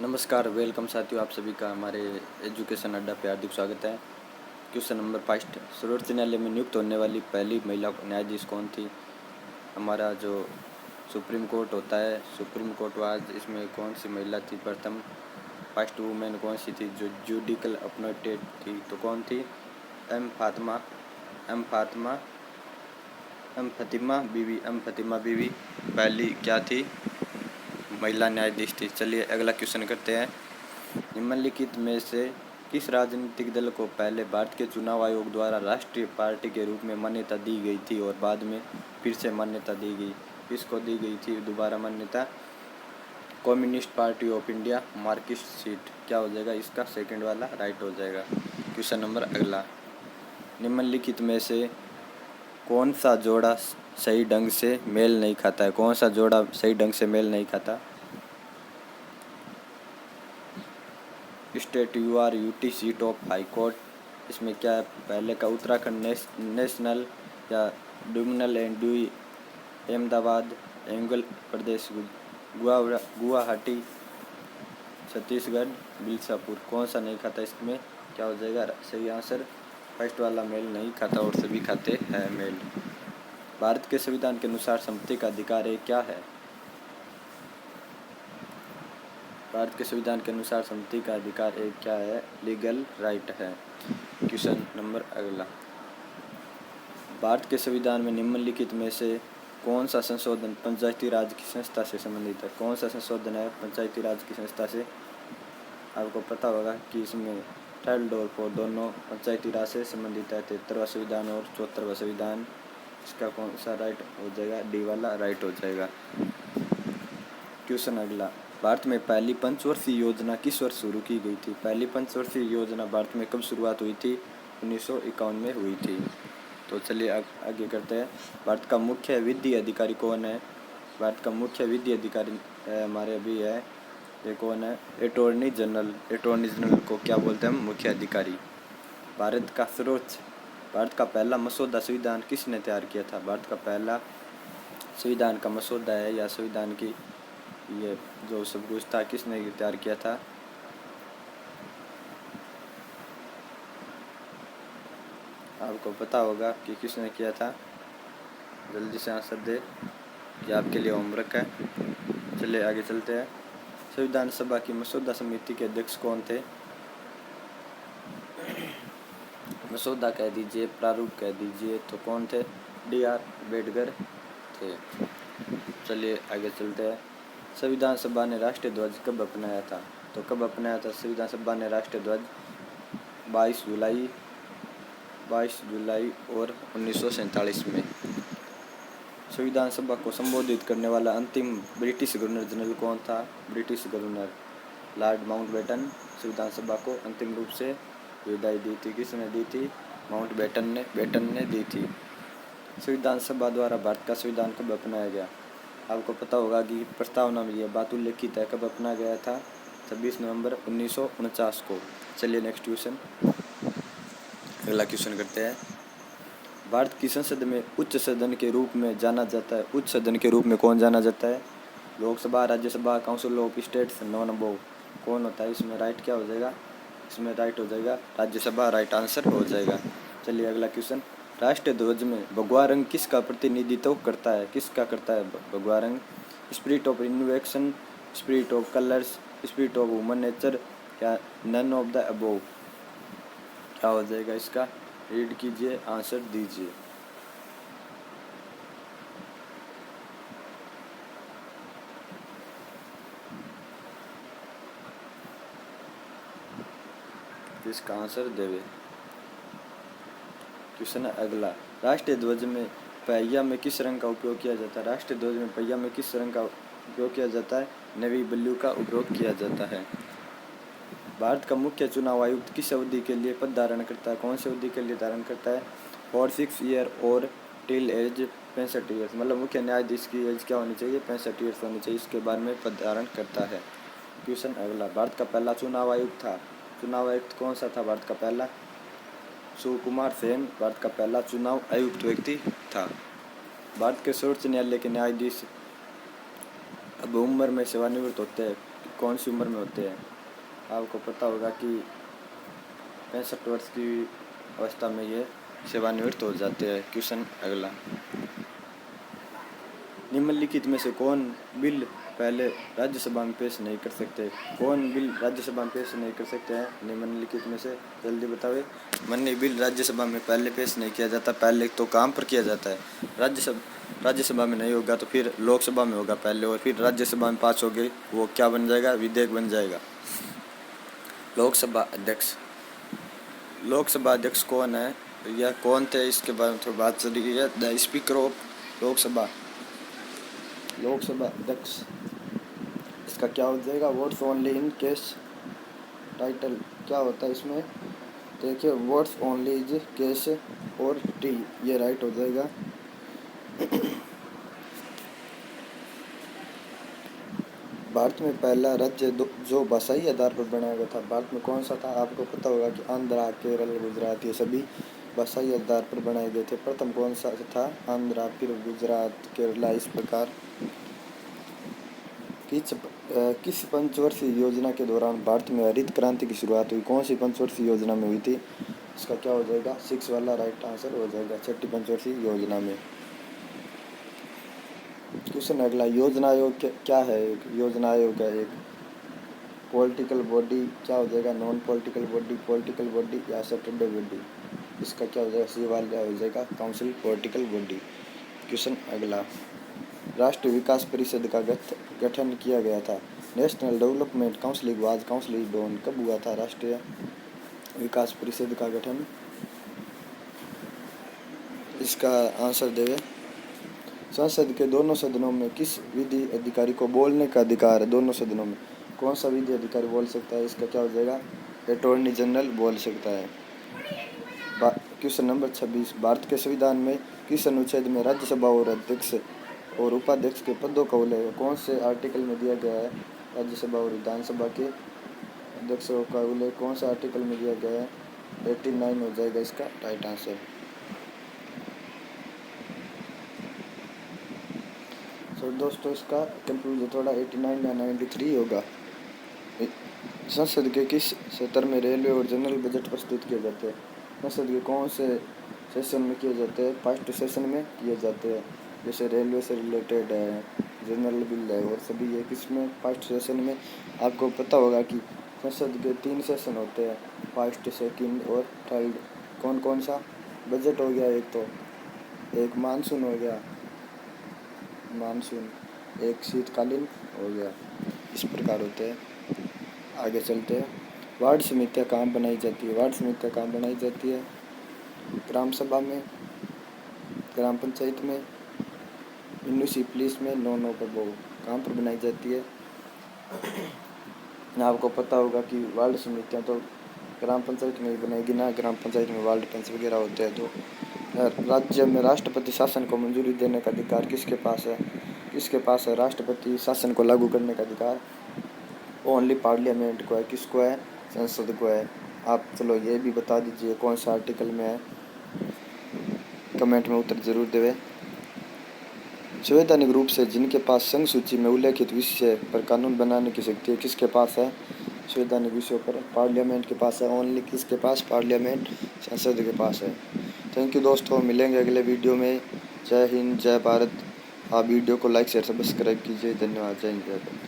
नमस्कार, वेलकम साथियों, आप सभी का हमारे एजुकेशन अड्डा पे हार्दिक स्वागत है। क्वेश्चन नंबर 5, सर्वोच्च न्यायालय में नियुक्त होने वाली पहली महिला न्यायाधीश कौन थी? हमारा जो सुप्रीम कोर्ट होता है, सुप्रीम कोर्ट आज इसमें कौन सी महिला थी? प्रथम फर्स्ट वुमेन कौन सी थी जो जुडिकल अपॉइंटेड थी? तो कौन थी? M Fatima M Fatima M Fatima Beevi पहली क्या थी? महिला न्यायाधीश थी। चलिए अगला क्वेश्चन करते हैं। निम्नलिखित में से किस राजनीतिक दल को पहले भारत के चुनाव आयोग द्वारा राष्ट्रीय पार्टी के रूप में मान्यता दी गई थी और बाद में फिर से मान्यता दी गई? किसको दी गई थी दोबारा मान्यता? Communist party of India, Marxist seat. क्या हो जाएगा इसका? सेकंड वाला राइट हो जाएगा। क्वेश्चन नंबर अगला, निम्नलिखित में से कौन सा जोड़ा सही ढंग से मेल नहीं खाता है? कौन सा जोड़ा सही ढंग से मेल नहीं खाता? State you are UT seat of high court, इसमें क्या है? पहले का उत्तराखंड नेशनल या डोमिनल एंड ड्यूई, अहमदाबाद, हिमाचल प्रदेश, गुवाहाटी, छत्तीसगढ़, बिलासपुर। कौन सा नहीं खाता इसमें? क्या हो जाएगा सही आंसर? फर्स्ट वाला मेल नहीं खाता और सभी खाते हैं मेल। भारत के संविधान के अनुसार संपत्ति का अधिकार है क्या है? भारत के संविधान के अनुसार संपत्ति का अधिकार एक क्या है? लीगल राइट है। क्वेश्चन नंबर अगला, भारत के संविधान में निम्नलिखित में से कौन सा संशोधन पंचायती राज की संस्था से संबंधित है? कौन सा संशोधन है पंचायती राज की संस्था से? आपको पता होगा कि इसमें थर्ड और फोर्थ दोनों पंचायती राज से संबंधित है। 73वां संविधान और 74वां संविधान। इसका कौन सा राइट हो जाएगा? डी वाला राइट हो जाएगा। क्वेश्चन अगला, भारत में पहली पंचवर्षीय योजना किस वर्ष शुरू की गई थी? पहली पंचवर्षीय योजना भारत में कब शुरुआत हुई थी? 1951 में हुई थी। तो चलिए आगे करते हैं। भारत का मुख्य विधि अधिकारी कौन है? भारत का मुख्य विधि अधिकारी हमारे अभी है, ये कौन है? Attorney general. अटॉर्नी जनरल को क्या बोलते हैं हम? मुख्य अधिकारी। भारत का पहला मसौदा संविधान किसने तैयार किया था? भारत का पहला संविधान का मसौदा है या संविधान की ये जो सब कुछ था, किसने तैयार किया था? आपको पता होगा कि किसने किया था? जल्दी से आंसर दे, ये आपके लिए होमवर्क है। चलिए आगे चलते हैं। संविधान सभा की मसौदा समिति के अध्यक्ष कौन थे? मसौदा कह दीजिए, प्रारूप कह दीजिए, तो कौन थे? D.R. अम्बेडकर थे। चलिए आगे चलते हैं। संविधान सभा ने राष्ट्रीय ध्वज कब अपनाया था? तो कब अपनाया था संविधान सभा ने राष्ट्रीय ध्वज? 22 जुलाई और 1947 में। संविधान सभा को संबोधित करने वाला अंतिम ब्रिटिश गवर्नर जनरल कौन था? ब्रिटिश गवर्नर लॉर्ड माउंटबेटन संविधान सभा को अंतिम रूप से विदाई दी थी। किसने दी थी? माउंटबेटन ने दी थी। संविधान सभा द्वारा भारत का संविधान कब अपनाया गया? आपको पता होगा कि प्रस्तावना में यह बात उल्लेखित है। कब अपनाया गया था? 26 नवंबर 1949 को। चलिए नेक्स्ट क्वेश्चन, अगला क्वेश्चन करते हैं। भारत की संसद में उच्च सदन के रूप में जाना जाता है, उच्च सदन के रूप में कौन जाना जाता है? Lok Sabha, Rajya Sabha, council of states, non above. कौन होता है इसमें? राइट क्या हो जाएगा? इसमें राइट हो जाएगा राज्यसभा, राइट आंसर हो जाएगा। चलिए अगला क्वेश्चन, राष्ट्रीय ध्वज में भगवा रंग किसका प्रतिनिधित्व करता है? किसका करता है भगवा रंग? Spirit of innovation, spirit of colours, spirit of human nature या नन ऑफ द अबोव? क्या हो जाएगा इसका? रीड कीजिए, आंसर दीजिए। इसका आंसर देवे। क्वेश्चन अगला, राष्ट्रीय ध्वज में पहिया में किस रंग का उपयोग किया जाता है? राष्ट्रीय ध्वज में पहिया में किस रंग का उपयोग किया जाता है? नेवी ब्लू का उपयोग किया जाता है। भारत का मुख्य चुनाव आयुक्त किस अवधि के लिए पद धारण करता है? कौन सी अवधि के लिए धारण करता है? 4 6 ईयर और टिल एज 65 ईयर्स। मतलब मुख्य न्यायाधीश की एज क्या होनी चाहिए? 65 ईयर्स होनी चाहिए। इसके बाद में पद धारण करता है। क्वेश्चन अगला, भारत का पहला चुनाव आयुक्त था, चुनाव आयुक्त कौन सा था भारत का पहला? सुकुमार सेन भारत का पहला चुनाव आयुक्त व्यक्ति था। भारत के सर्वोच्च न्यायालय के न्यायाधीश अब उम्र में सेवानिवृत्त होते हैं, कौन सी उम्र में होते हैं? आपको पता होगा कि 65 वर्ष की अवस्था में ये सेवानिवृत्त हो जाते हैं। क्वेश्चन अगला, निम्नलिखित में से कौन बिल पहले राज्यसभा में पेश नहीं कर सकते? कौन बिल राज्यसभा में पेश नहीं कर सकते हैं निम्नलिखित में से? जल्दी बतावे। माननीय बिल राज्यसभा में पहले पेश नहीं किया जाता, पहले तो काम पर किया जाता है। राज्यसभा में नहीं होगा तो फिर लोकसभा में होगा पहले, और फिर राज्यसभा में पास हो गई वो क्या बन जाएगा? विधेयक बन जाएगा। लोकसभा अध्यक्ष, लोकसभा अध्यक्ष कौन है या कौन थे, इसके बारे में थोड़ी बात चल रही है। The speaker of Lok Sabha, Lok Sabha अध्यक्ष, इसका क्या हो जाएगा? Votes only in case title क्या होता है इसमें? देखिए, वोट्स ओनली इज केस और टी, ये राइट हो जाएगा। भारत में पहला राज्य जो भाषाई आधार पर बनाया गया था, भारत में कौन सा था? आपको पता होगा कि आंध्रा, केरल, गुजरात, ये सभी भाषाई आधार पर बनाए गए थे। प्रथम कौन सा था? आंध्रा, फिर गुजरात, केरला, इस प्रकार। किस पंचवर्षीय योजना के दौरान भारत में हरित क्रांति की शुरुआत हुई? कौन सी पंचवर्षीय योजना में हुई थी? इसका क्या हो जाएगा? 6 वाला राइट आंसर हो जाएगा, छठी पंचवर्षीय योजना में। क्वेश्चन अगला, योजना आयोग क्या है? योजना आयोग है एक पॉलिटिकल बॉडी, क्या हो जाएगा? Non political body, political body या स्टैट्यूटरी बॉडी? इसका क्या हो जाएगा? सी वाला हो जाएगा काउंसिल पॉलिटिकल बॉडी। क्वेश्चन अगला, राष्ट्रीय विकास परिषद का गठन किया गया था। National development council was council done, कब हुआ था राष्ट्रीय विकास परिषद का गठन? इसका आंसर देवे। संसद के दोनों सदनों में किस विधि अधिकारी को बोलने का अधिकार है? दोनों सदनों में कौन सा विधि अधिकारी बोल सकता है? इसका क्या हो जाएगा? अटॉर्नी जनरल बोल सकता है। क्वेश्चन नंबर 26, भारत के संविधान में किस अनुच्छेद में राज्यसभा और अध्यक्ष और उपाध्यक्ष के पदों का उल्लेख कौन से आर्टिकल में दिया गया है? राज्यसभा और विधानसभा के अध्यक्षों का उल्लेख कौन सा आर्टिकल में दिया गया है? 89 हो जाएगा इसका राइट आंसर। तो दोस्तों, इसका कंक्लूजन थोड़ा 89 या 93 होगा। संसद के किस सत्र में रेलवे और जनरल बजट प्रस्तुत किए जाते हैं? संसद के कौन से सेशन में किए जाते हैं? फर्स्ट सेशन में किए जाते हैं। जैसे रेलवे से रिलेटेड है, जनरल बिल है, और सभी ये किस में? फर्स्ट सेशन में। आपको पता होगा कि संसद के 3 सेशन होते हैं, फर्स्ट, सेकंड और थर्ड। कौन कौन सा? बजट हो गया एक, तो एक मानसून हो गया, मानसून, एक शीतकालीन हो गया, इस प्रकार होते हैं। आगे चलते हैं। वार्ड समितियाँ कहाँ बनाई जाती है? वार्ड समितियाँ कहाँ बनाई जाती है? ग्राम सभा में, ग्राम पंचायत में, म्यूनिसिपलिटीज में, नॉन पर कहाँ पर बनाई जाती है? आपको पता होगा कि वार्ड समितियाँ तो ग्राम पंचायत में ही बनाएगी ना, ग्राम पंचायत में वार्ड पंच वगैरह होते हैं। तो राज्य में राष्ट्रपति शासन को मंजूरी देने का अधिकार किसके पास है? किसके पास है राष्ट्रपति शासन को लागू करने का अधिकार? ओनली पार्लियामेंट को है। किसको है? संसद को है। आप चलो ये भी बता दीजिए कौन सा आर्टिकल में है, कमेंट में उत्तर जरूर देवे। संवैधानिक रूप से जिनके पास संघ सूची में उल्लेखित विषय पर कानून बनाने की शक्ति है, किसके पास है? संवैधानिक विषयों पर पार्लियामेंट के पास है। ओनली किसके पास? पार्लियामेंट, संसद के पास है। थैंक यू दोस्तों, मिलेंगे अगले वीडियो में। जय हिंद, जय भारत। आप वीडियो को लाइक शेयर सब्सक्राइब कीजिए। धन्यवाद। जय हिंद, जय भारत।